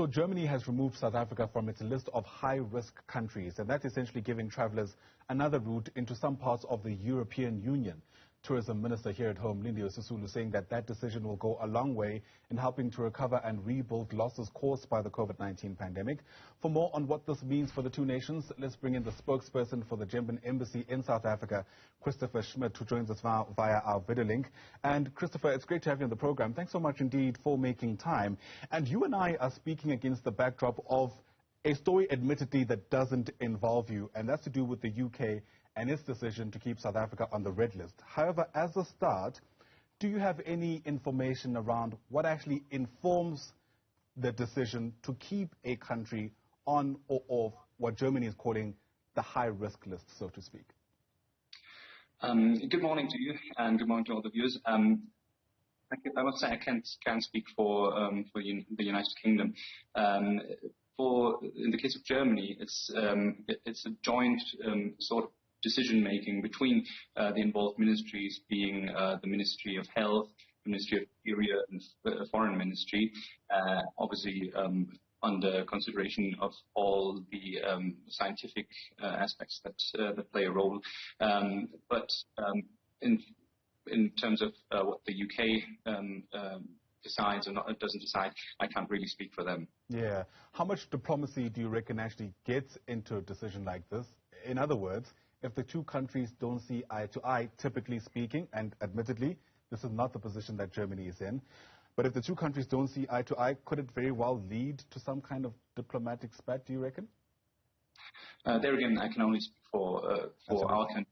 So Germany has removed South Africa from its list of high-risk countries, and that's essentially giving travelers another route into some parts of the European Union. Tourism Minister here at home, Lindiwe Sisulu, saying that that decision will go a long way in helping to recover and rebuild losses caused by the COVID-19 pandemic. For more on what this means for the two nations, let's bring in the spokesperson for the German embassy in South Africa, Christopher Schmidt, who joins us via our video link. And Christopher, it's great to have you on the program. Thanks so much indeed for making time. And you and I are speaking against the backdrop of a story, admittedly, that doesn't involve you, and that's to do with the UK and its decision to keep South Africa on the red list. However, as a start, do you have any information around what actually informs the decision to keep a country on or off what Germany is calling the high-risk list, so to speak? Good morning to you, and good morning to all the viewers. I must say I can't speak for the United Kingdom. In the case of Germany, it's a joint sort of decision-making between the involved ministries, being the Ministry of Health, the Ministry of Interior, and the Foreign Ministry, obviously under consideration of all the scientific aspects that play a role. But in terms of what the UK decides or doesn't decide, I can't really speak for them. Yeah. How much diplomacy do you reckon actually gets into a decision like this? In other words, if the two countries don't see eye to eye, typically speaking, and admittedly, this is not the position that Germany is in, but if the two countries don't see eye to eye, could it very well lead to some kind of diplomatic spat, do you reckon? There again, I can only speak for our country.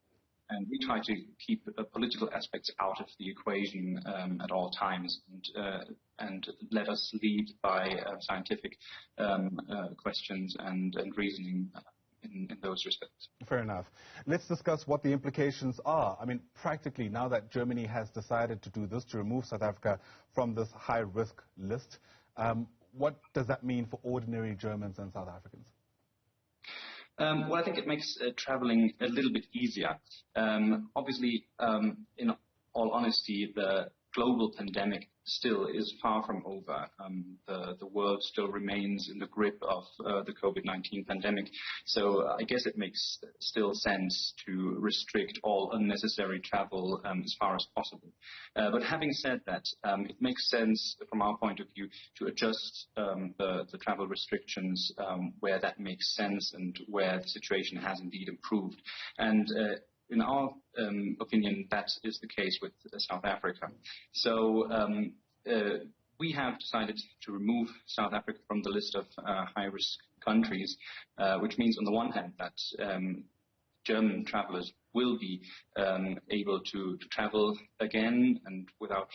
And we try to keep political aspects out of the equation at all times, and let us lead by scientific questions and reasoning in those respects. Fair enough. Let's discuss what the implications are. I mean, practically, now that Germany has decided to do this, to remove South Africa from this high-risk list, what does that mean for ordinary Germans and South Africans? Well, I think it makes traveling a little bit easier. Obviously, in all honesty, the global pandemic still is far from over. The world still remains in the grip of the COVID-19 pandemic. So I guess it makes still sense to restrict all unnecessary travel as far as possible. But having said that, it makes sense from our point of view to adjust the travel restrictions where that makes sense and where the situation has indeed improved. And in our opinion, that is the case with South Africa. So we have decided to remove South Africa from the list of high-risk countries, which means on the one hand that German travelers will be able to travel again and without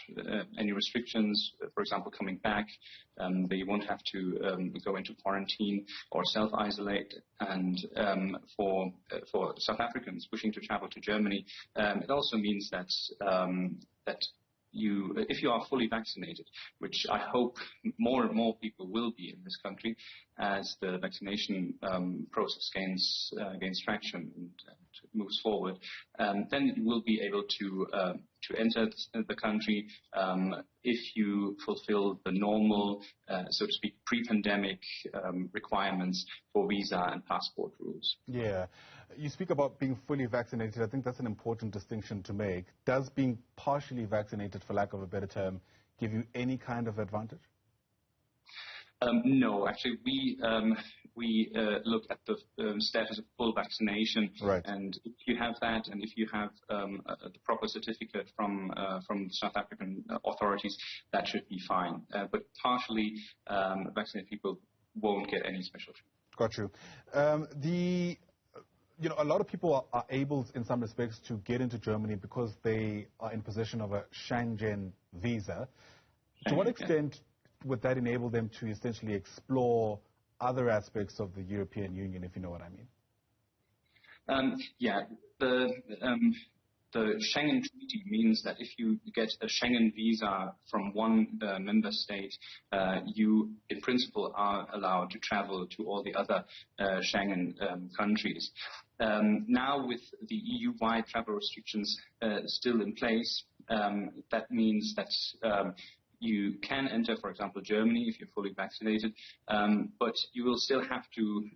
any restrictions. For example, coming back, they won't have to go into quarantine or self-isolate. And for South Africans wishing to travel to Germany, it also means that if you are fully vaccinated, which I hope more and more people will be in this country as the vaccination process gains traction and moves forward, then you will be able to enter the country if you fulfill the normal, so to speak, pre-pandemic requirements for visa and passport rules. Yeah. You speak about being fully vaccinated. I think that's an important distinction to make. Does being partially vaccinated, for lack of a better term, give you any kind of advantage? No, actually, we look at the status of full vaccination, right. And if you have that, and if you have the proper certificate from the South African authorities, that should be fine. But partially vaccinated people won't get any special treatment. Got you. A lot of people are able, in some respects, to get into Germany because they are in possession of a Schengen visa. To what extent would that enable them to essentially explore other aspects of the European Union, if you know what I mean? The Schengen Treaty means that if you get a Schengen visa from one member state, you, in principle, are allowed to travel to all the other Schengen countries. Now, with the EU-wide travel restrictions still in place, that means that you can enter, for example, Germany if you're fully vaccinated, but you will still have to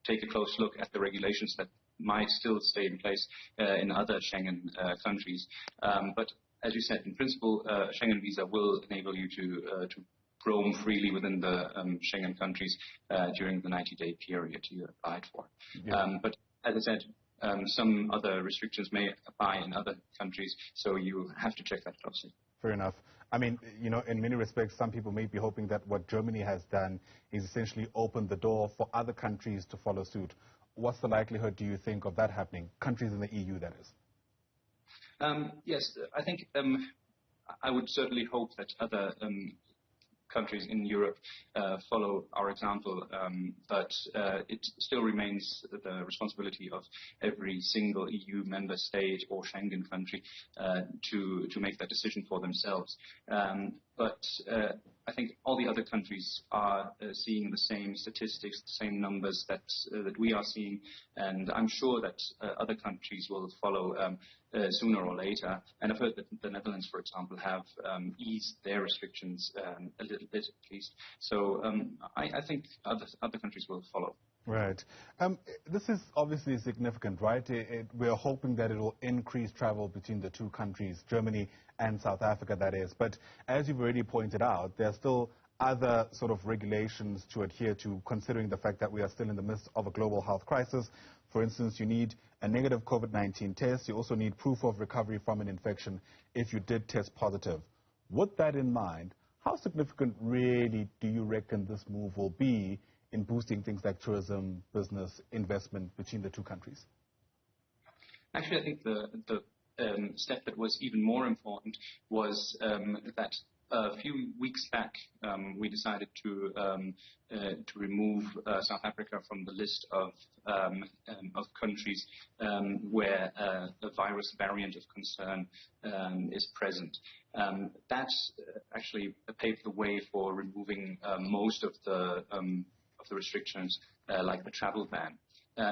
take a close look at the regulations that might still stay in place in other Schengen countries. But as you said, in principle, a Schengen visa will enable you to roam freely within the Schengen countries during the 90-day period you applied for. Yeah. But as I said, some other restrictions may apply in other countries, so you have to check that closely. Fair enough. I mean, in many respects, some people may be hoping that what Germany has done is essentially open the door for other countries to follow suit. What's the likelihood, do you think, of that happening? Countries in the EU, that is. Yes, I think I would certainly hope that other countries in Europe follow our example, but it still remains the responsibility of every single EU member state or Schengen country to make that decision for themselves. But I think all the other countries are seeing the same statistics, the same numbers that we are seeing, and I'm sure that other countries will follow sooner or later. And I've heard that the Netherlands, for example, have eased their restrictions a little bit at least. So I think other countries will follow. Right. This is obviously significant, right? We're hoping that it will increase travel between the two countries, Germany and South Africa, that is. But as you've already pointed out, there are still other sort of regulations to adhere to, considering the fact that we are still in the midst of a global health crisis. For instance, you need a negative COVID-19 test. You also need proof of recovery from an infection if you did test positive. With that in mind, how significant really do you reckon this move will be in boosting things like tourism, business, investment between the two countries? Actually, I think the step that was even more important was that a few weeks back we decided to remove South Africa from the list of countries where a virus variant of concern is present. That actually paved the way for removing most of the restrictions, like the travel ban.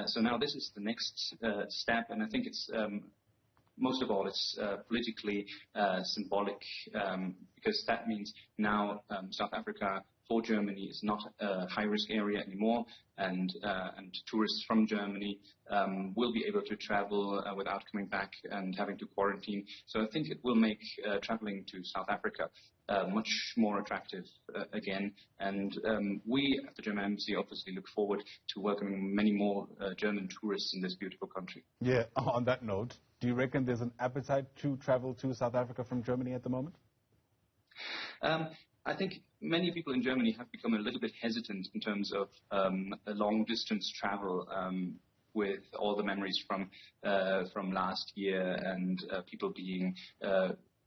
So now this is the next step, and I think it's most of all it's politically symbolic, because that means now South Africa for Germany is not a high-risk area anymore, and tourists from Germany will be able to travel without coming back and having to quarantine. So I think it will make traveling to South Africa much more attractive again, and we at the German Embassy obviously look forward to welcoming many more German tourists in this beautiful country. Yeah, on that note, do you reckon there's an appetite to travel to South Africa from Germany at the moment? I think many people in Germany have become a little bit hesitant in terms of a long-distance travel, with all the memories from last year and people being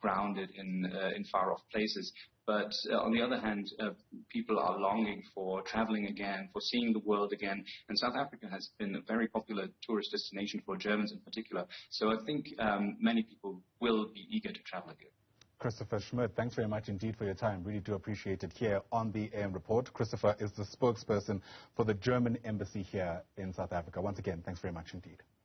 grounded in far-off places. But on the other hand, people are longing for traveling again, for seeing the world again. And South Africa has been a very popular tourist destination for Germans in particular. So I think many people will be eager to travel again. Christopher Schmidt, thanks very much indeed for your time. Really do appreciate it here on the AM Report. Christopher is the spokesperson for the German Embassy here in South Africa. Once again, thanks very much indeed.